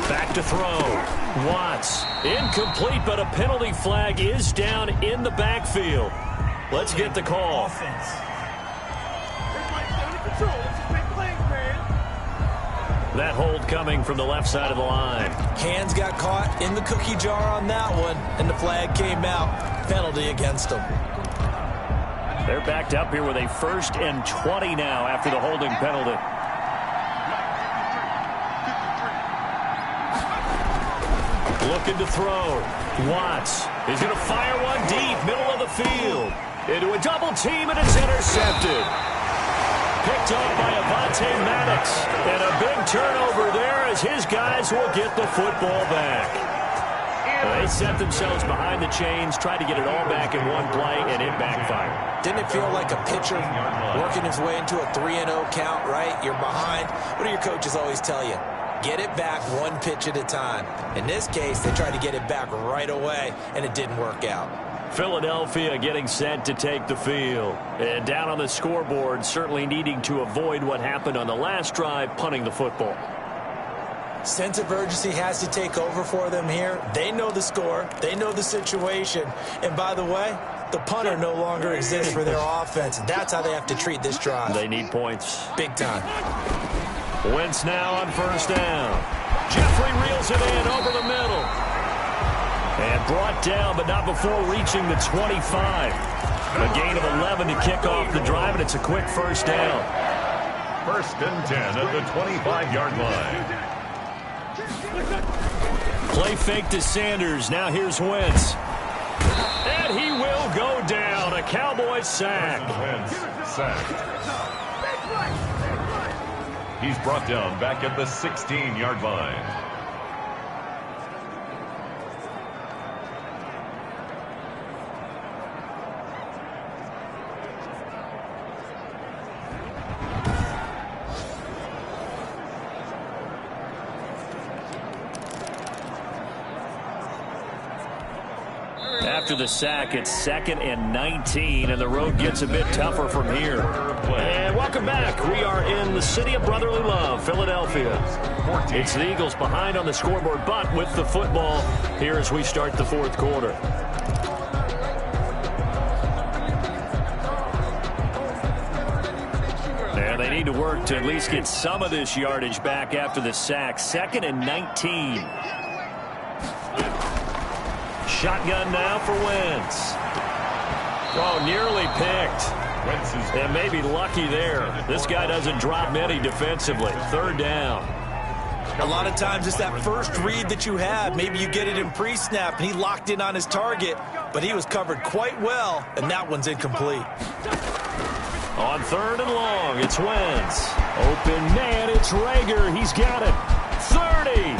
Back to throw. Watts. Incomplete, but a penalty flag is down in the backfield. Let's get the call. That hold coming from the left side of the line.
Hands got caught in the cookie jar on that one, and the flag came out. Penalty against them.
They're backed up here with a first and 20 now after the holding penalty. Looking to throw. Watts. He's going to fire one deep, middle of the field. Into a double team, and it's intercepted. Picked off by Avonte Maddox. And a big turnover there as his guys will get the football back. They set themselves behind the chains, tried to get it all back in one play, and it backfired.
Didn't it feel like a pitcher working his way into a 3-0 count, right? You're behind. What do your coaches always tell you? Get it back one pitch at a time. In this case, they tried to get it back right away, and it didn't work out.
Philadelphia getting set to take the field. And down on the scoreboard, certainly needing to avoid what happened on the last drive, punting the football.
Sense of urgency has to take over for them here. They know the score. They know the situation. And by the way, the punter no longer exists for their offense. That's how they have to treat this drive.
They need points.
Big time.
Wentz now on first down. Jeffrey reels it in over the middle. And brought down, but not before reaching the 25. A gain of 11 to kick off the drive, and it's a quick first down.
First and 10 at the 25-yard line.
Play fake to Sanders. Now here's Wentz. And he will go down. A Cowboys sack.
Wentz sacked. He's brought down back at the 16-yard line.
After the sack, it's 2nd and 19, and the road gets a bit tougher from here. And welcome back. We are in the city of brotherly love, Philadelphia. It's the Eagles behind on the scoreboard, but with the football here as we start the 4th quarter. And they need to work to at least get some of this yardage back after the sack. 2nd and 19. Shotgun now for Wentz. Oh, nearly picked. And maybe lucky there. This guy doesn't drop many defensively. 3rd down.
A lot of times it's that first read that you have. Maybe you get it in pre-snap, and he locked in on his target, but he was covered quite well, and that one's incomplete.
On 3rd and long, it's Wentz. Open man, it's Rager. He's got it. 30,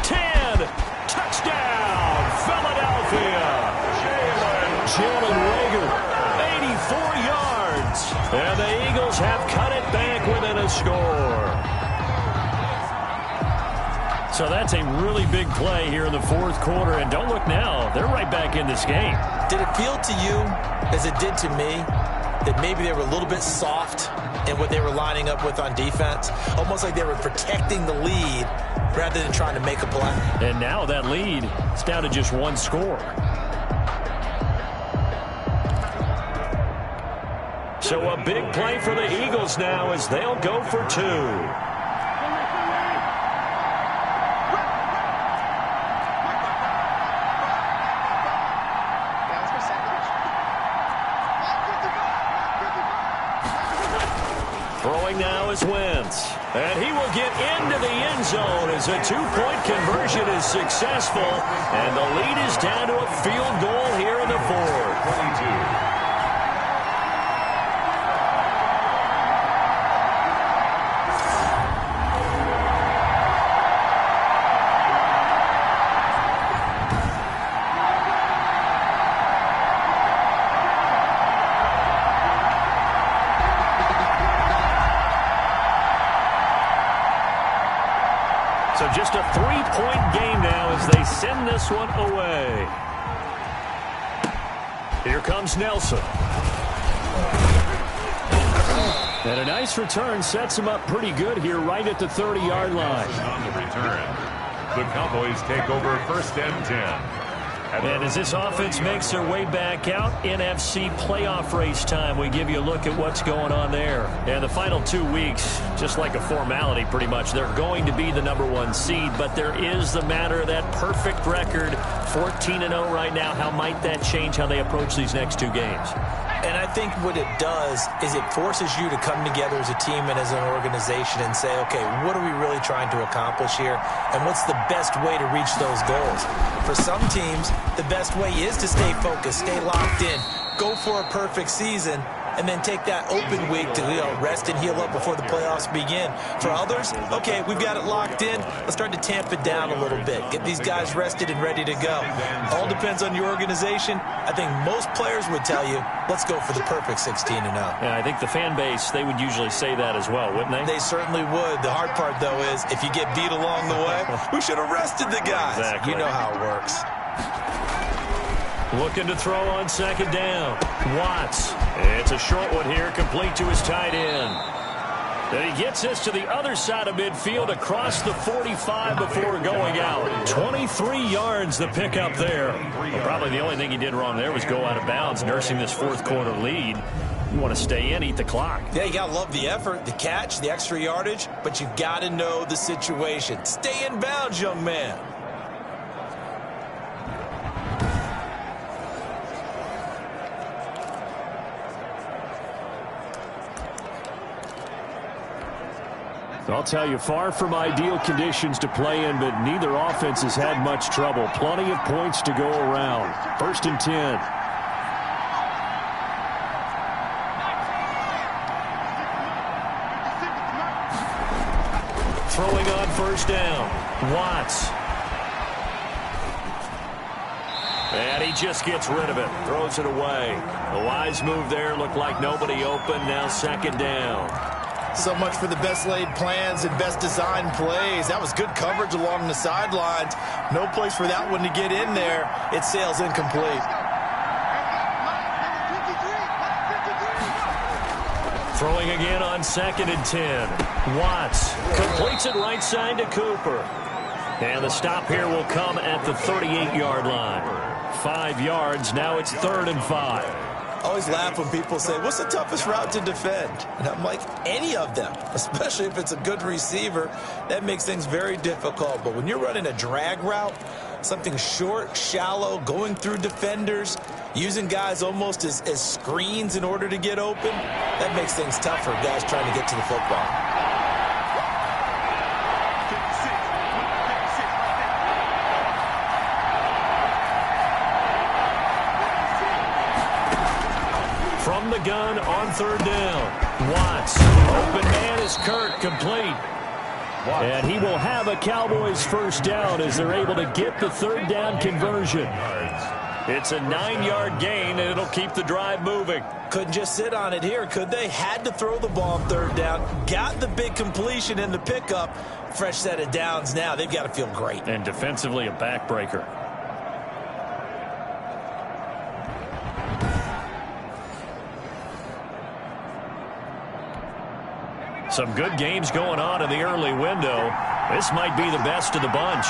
10, touchdown, Philadelphia. Jalen Rager, 84 yards. And the Eagles have cut it back within a score. So that's a really big play here in the 4th quarter. And don't look now, they're right back in this game.
Did it feel to you, as it did to me, that maybe they were a little bit soft in what they were lining up with on defense? Almost like they were protecting the lead rather than trying to make a play.
And now that lead is down to just 1 score. So a big play for the Eagles now as they'll go for 2. Throwing now is Wentz. And he will get into the end zone as a 2-point conversion is successful. And the lead is down to a field goal here in the 4th. 22. So just a 3-point game now as they send this one away. Here comes Nelson. And a nice return sets him up pretty good here right at the 30-yard line.
On the return, the Cowboys take over 1st and 10.
And as this offense makes their way back out, NFC playoff race time, we give you a look at what's going on there. And the final 2 weeks, just like a formality pretty much, they're going to be the #1 seed, but there is the matter of that perfect record, 14-0 right now. How might that change how they approach these next 2 games?
And I think what it does is it forces you to come together as a team and as an organization and say, okay, what are we really trying to accomplish here? And what's the best way to reach those goals? For some teams, the best way is to stay focused, stay locked in, go for a perfect season, and then take that open week to rest and heal up before the playoffs begin. For others, okay, we've got it locked in. Let's start to tamp it down a little bit. Get these guys rested and ready to go. All depends on your organization. I think most players would tell you, let's go for the perfect 16-0.
Yeah, I think the fan base, they would usually say that as well, wouldn't they?
They certainly would. The hard part, though, is if you get beat along the way, we should have rested the guys.
Exactly.
You know how it works.
Looking to throw on 2nd down. Watts. It's a short one here, complete to his tight end. And he gets this to the other side of midfield across the 45 before going out. 23 yards the pickup there. Well, probably the only thing he did wrong there was go out of bounds, nursing this 4th quarter lead. You want to stay in, eat the clock.
Yeah, you got to love the effort, the catch, the extra yardage, but you got to know the situation. Stay in bounds, young man.
I'll tell you, far from ideal conditions to play in, but neither offense has had much trouble. Plenty of points to go around. 1st and 10. Throwing on 1st down. Watts. And he just gets rid of it. Throws it away. A wise move there. Looked like nobody open. Now 2nd down.
So much for the best laid plans and best designed plays. That was good coverage along the sidelines. No place for that one to get in there. It sails incomplete.
Throwing again on 2nd and 10. Watts completes it right side to Cooper. And the stop here will come at the 38-yard line. 5 yards. Now it's 3rd and 5.
I always laugh when people say, what's the toughest route to defend? And I'm like, any of them, especially if it's a good receiver. That makes things very difficult. But when you're running a drag route, something short, shallow, going through defenders, using guys almost as screens in order to get open, that makes things tough for guys trying to get to the football.
From the gun on 3rd down. Watts. Open man is Kirk, complete. And he will have a Cowboys first down as they're able to get the 3rd down conversion. It's a 9-yard gain, and it'll keep the drive moving.
Couldn't just sit on it here, could they? Had to throw the ball on 3rd down. Got the big completion in the pickup. Fresh set of downs now. They've got to feel great.
And defensively, a backbreaker. Some good games going on in the early window. This might be the best of the bunch.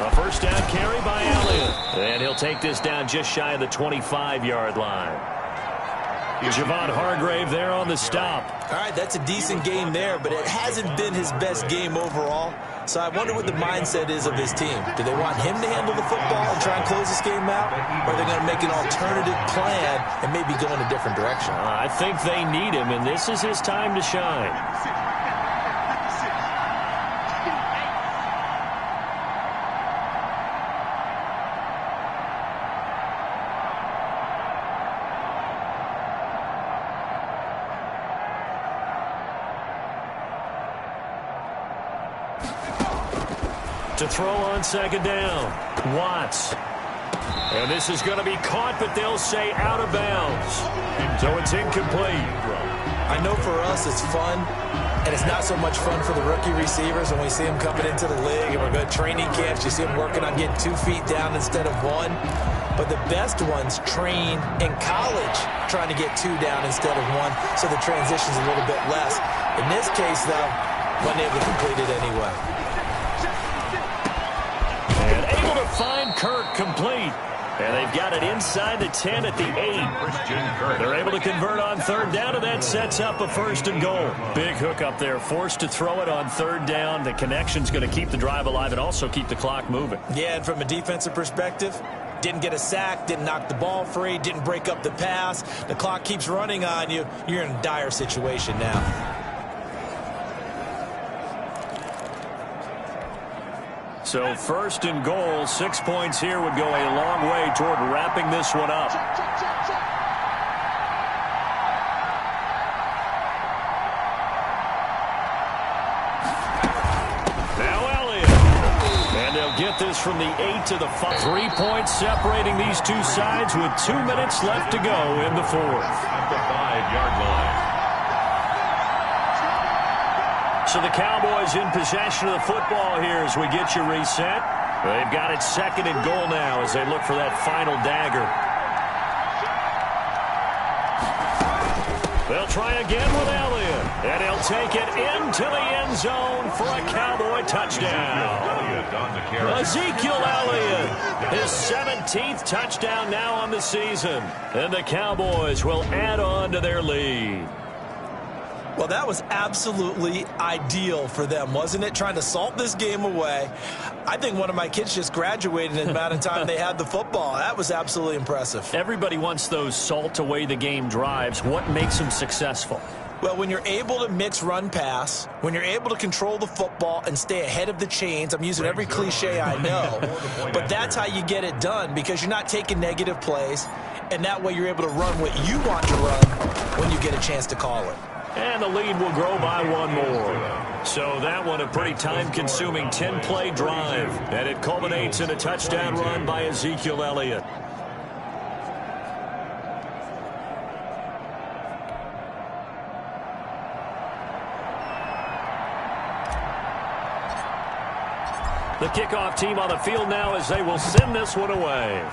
A first down carry by Elliott. And he'll take this down just shy of the 25-yard line. Javon Hargrave there on the stop.
All right, that's a decent game there, but it hasn't been his best game overall. So I wonder what the mindset is of his team. Do they want him to handle the football and try and close this game out? Or are they going to make an alternative plan and maybe go in a different direction?
I think they need him, and this is his time to shine. To throw on 2nd down. Watts. And this is going to be caught, but they'll say out of bounds. So it's incomplete.
I know for us it's fun, and it's not so much fun for the rookie receivers when we see them coming into the league and we're going to training camps. You see them working on getting 2 feet down instead of 1. But the best ones train in college trying to get 2 down instead of 1, so the transition's a little bit less. In this case, though, wasn't able to complete it anyway.
Find Kirk complete. And they've got it inside the 10 at the 8. They're able to convert on 3rd down, and that sets up a 1st and goal. Big hook up there, forced to throw it on 3rd down. The connection's going to keep the drive alive and also keep the clock moving.
Yeah, and from a defensive perspective, didn't get a sack, didn't knock the ball free, didn't break up the pass. The clock keeps running on you. You're in a dire situation now.
So 1st and goal, 6 points here would go a long way toward wrapping this one up. Now Elliott. And they'll get this from the 8 to the 5. 3 points separating these two sides with 2 minutes left to go in the 4th.
At the 5-yard line.
So the Cowboys in possession of the football here as we get you reset. They've got it 2nd and goal now as they look for that final dagger. They'll try again with Elliott. And he'll take it into the end zone for a Cowboy touchdown. Ezekiel Elliott, his 17th touchdown now on the season. And the Cowboys will add on to their lead.
Well, that was absolutely ideal for them, wasn't it? Trying to salt this game away. I think one of my kids just graduated in the amount of time they had the football. That was absolutely impressive.
Everybody wants those salt away the game drives. What makes them successful?
Well, when you're able to mix run-pass, when you're able to control the football and stay ahead of the chains, I'm using every cliche I know, but that's how you get it done because you're not taking negative plays, and that way you're able to run what you want to run when you get a chance to call it.
And the lead will grow by 1 more. So that one a pretty time-consuming 10-play drive. And it culminates in a touchdown run by Ezekiel Elliott. The kickoff team on the field now as they will send this one away.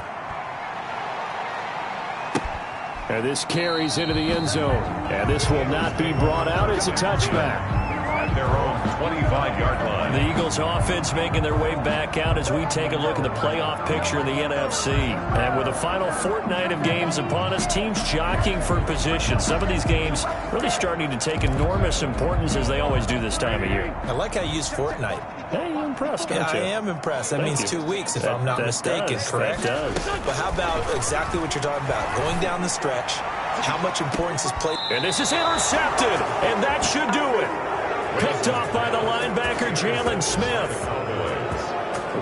And this carries into the end zone. And this will not be brought out. It's a touchback.
At their own 25-yard line.
The Eagles offense making their way back out as we take a look at the playoff picture in the NFC. And with the final fortnight of games upon us, teams jockeying for position. Some of these games really starting to take enormous importance as they always do this time of year.
I like how you use fortnight.
Hey, you're impressed, aren't you?
I am impressed. That means 2 weeks, if I'm not mistaken, correct?
That does.
But how about exactly what you're talking about? Going down the stretch, how much importance is played?
And this is intercepted, and that should do it. Picked off by the linebacker, Jalen Smith.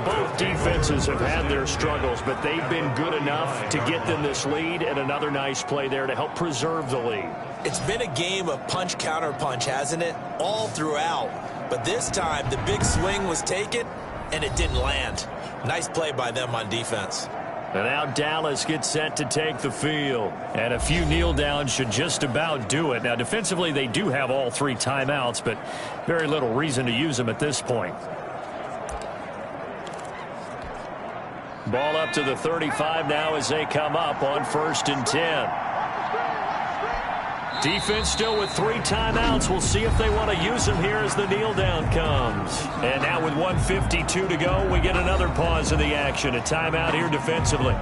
Both defenses have had their struggles, but they've been good enough to get them this lead, and another nice play there to help preserve the lead.
It's been a game of punch-counter-punch, hasn't it? All throughout. But this time, the big swing was taken, and it didn't land. Nice play by them on defense.
And now Dallas gets set to take the field. And a few kneel downs should just about do it. Now, defensively, they do have all 3 timeouts, but very little reason to use them at this point. Ball up to the 35 now as they come up on 1st and 10. Defense still with 3 timeouts. We'll see if they want to use them here as the kneel down comes. And now with 1:52 to go, we get another pause in the action. A timeout here defensively.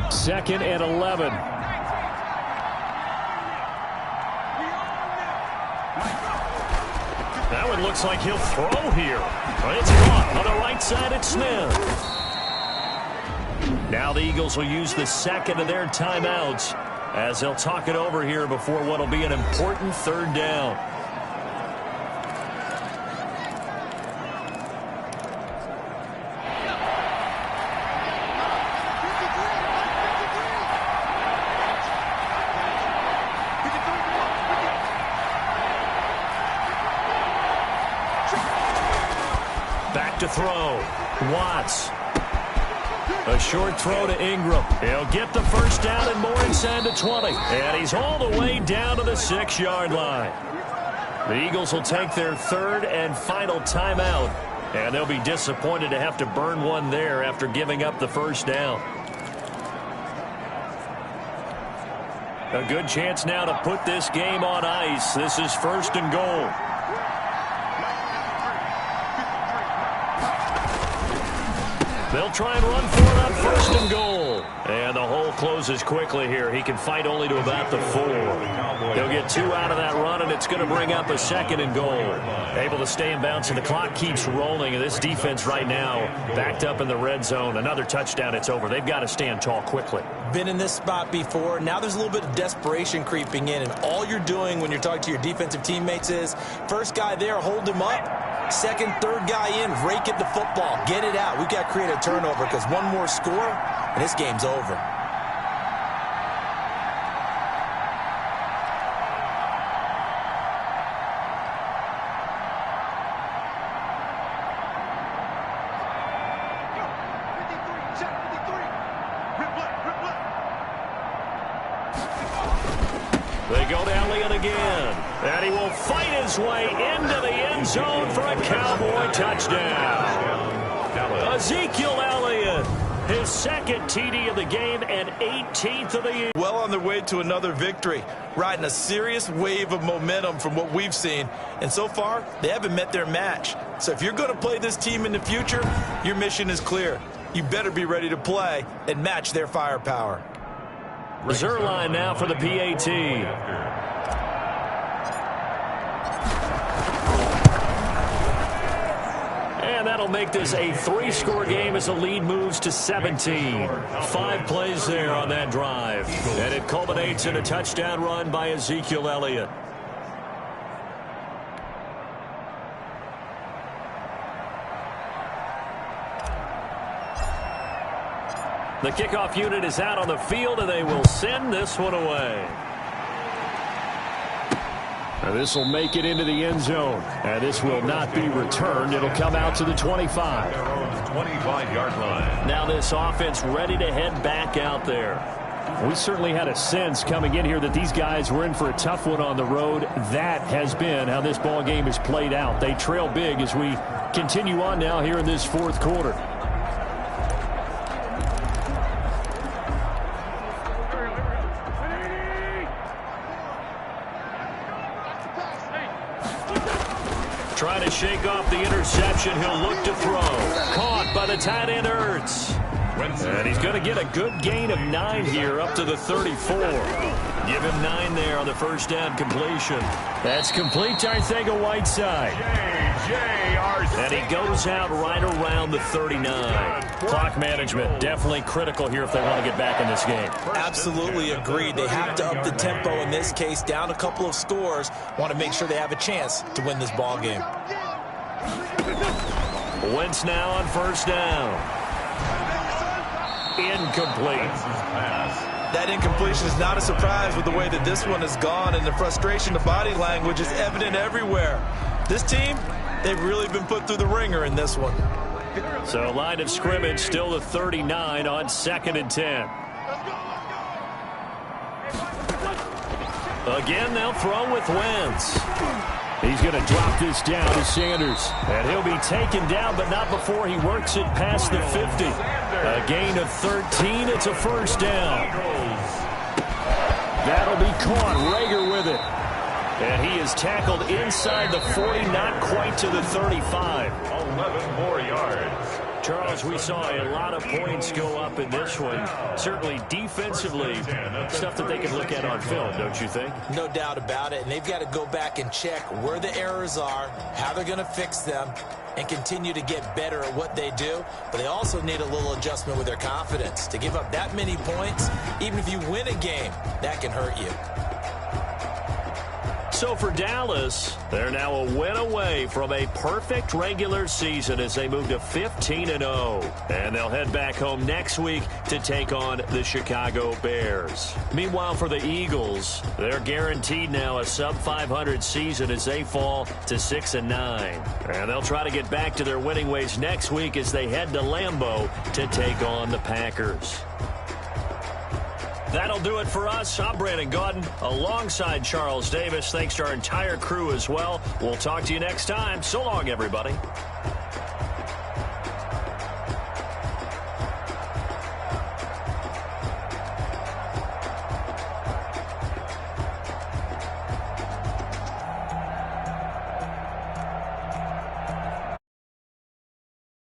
Second and 11. That one looks like he'll throw here. It's caught on the right side. It's Smith. Now the Eagles will use the second of their timeouts as they'll talk it over here before what will be an important 3rd down. To throw. Watts. A short throw to Ingram. He'll get the 1st down and more inside the 20. And he's all the way down to the 6-yard line. The Eagles will take their 3rd and final timeout. And they'll be disappointed to have to burn one there after giving up the 1st down. A good chance now to put this game on ice. This is 1st and goal. They'll try and run for it on 1st and goal. And the hole closes quickly here. He can fight only to about the 4. He'll get 2 out of that run, and it's going to bring up a 2nd and goal. Able to stay in bounds, and the clock keeps rolling. And this defense right now backed up in the red zone. Another touchdown, it's over. They've got to stand tall quickly.
Been in this spot before. Now there's a little bit of desperation creeping in, and all you're doing when you're talking to your defensive teammates is, first guy there, hold him up. 2nd, 3rd guy in, rake at the football. Get it out. We've got to create a turnover because one more score, and this game's over.
They go to Elliott again. And he will fight his way into the end zone for a Cowboy touchdown. Ezekiel Elliott, his 2nd TD of the game and 18th of the year.
Well on their way to another victory, riding a serious wave of momentum from what we've seen. And so far, they haven't met their match. So if you're going to play this team in the future, your mission is clear. You better be ready to play and match their firepower.
Reserve line now for the PAT. And that'll make this a 3-score game as the lead moves to 17. 5 plays there on that drive. And it culminates in a touchdown run by Ezekiel Elliott. The kickoff unit is out on the field, and they will send this one away. And this will make it into the end zone. And this will not be returned. It'll come out to the 25.
25-yard line.
Now this offense ready to head back out there. We certainly had a sense coming in here that these guys were in for a tough one on the road. That has been how this ball game has played out. They trail big as we continue on now here in this fourth quarter. Trying to shake off the interception. He'll look to throw. Caught by the tight end, Ertz. And he's going to get a good gain of 9 here up to the 34. Give him 9 there on the first down completion. That's complete to Arcega-Whiteside. And he goes out right around the 39. Clock management definitely critical here if they want to get back in this game.
Absolutely agreed. They have to up the tempo in this case, down a couple of scores. Want to make sure they have a chance to win this ball game.
Wentz now on first down. Incomplete.
That incompletion is not a surprise with the way that this one has gone, and the frustration, the body language is evident everywhere. This team, they've really been put through the ringer in this one.
So line of scrimmage still the 39 on 2nd and 10. Again, they'll throw with Wentz. He's going to drop this down to Sanders. And he'll be taken down, but not before he works it past the 50. A gain of 13. It's a first down. That'll be caught. Rager with it. And he is tackled inside the 40, not quite to the 35.
11 more yards.
Charles, we saw a lot of points go up in this one. Certainly defensively, stuff that they can look at on film, don't you think?
No doubt about it. And they've got to go back and check where the errors are, how they're going to fix them, and continue to get better at what they do. But they also need a little adjustment with their confidence. To give up that many points, even if you win a game, that can hurt you.
So for Dallas, they're now a win away from a perfect regular season as they move to 15-0. And they'll head back home next week to take on the Chicago Bears. Meanwhile, for the Eagles, they're guaranteed now a sub-500 season as they fall to 6-9. And they'll try to get back to their winning ways next week as they head to Lambeau to take on the Packers. That'll do it for us. I'm Brandon Gaudin alongside Charles Davis. Thanks to our entire crew as well. We'll talk to you next time. So long, everybody.